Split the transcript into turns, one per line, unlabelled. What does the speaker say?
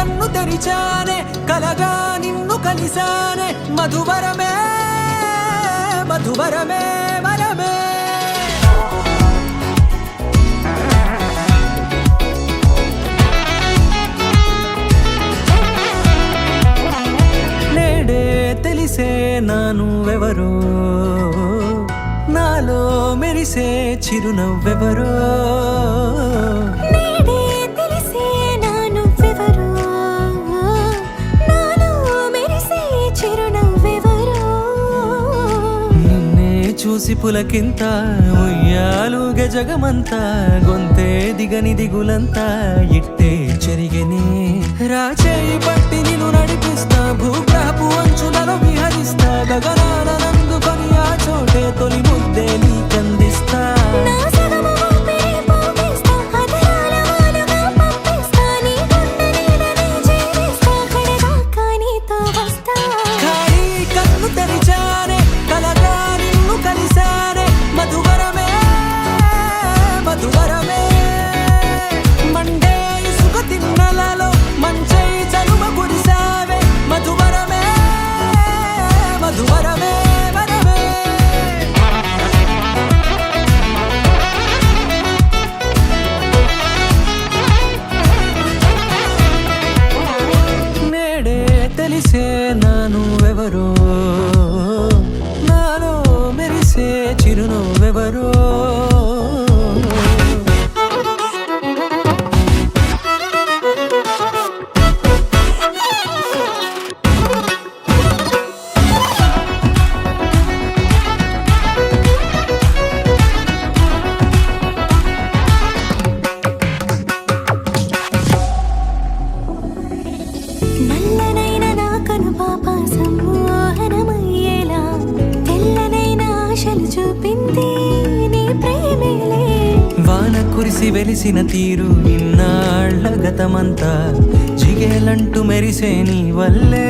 కన్ను తెరిచానే కలగా నిన్ను కలిసానే మధువరమే మధువరమే వరమే నేడే తెలిసే నానువెవరో నాలో మెరిసే చిరునవ్వెవరో చూసి పులకింత ఉయ్యాలుగ జగమంతా గొంతే దిగని దిగులంతా ఇట్టే చెరిగనే రాచేయి పట్టి నిన్ను నడిపిస్తా భూగ్రహపు అంచులలో విహరిస్తా గగనాల నందుకొని ఆ చోటే తొలి ముద్దే నీకందిస్తా తెలిసే నానువెవరో నాలో మెరిసే చిరునవ్వెవరో వాన కురిసి వెలిసిన తీరు ఇన్నాళ్ల గతమంతా జిగేలంటూ మెరిసే నీ వల్లే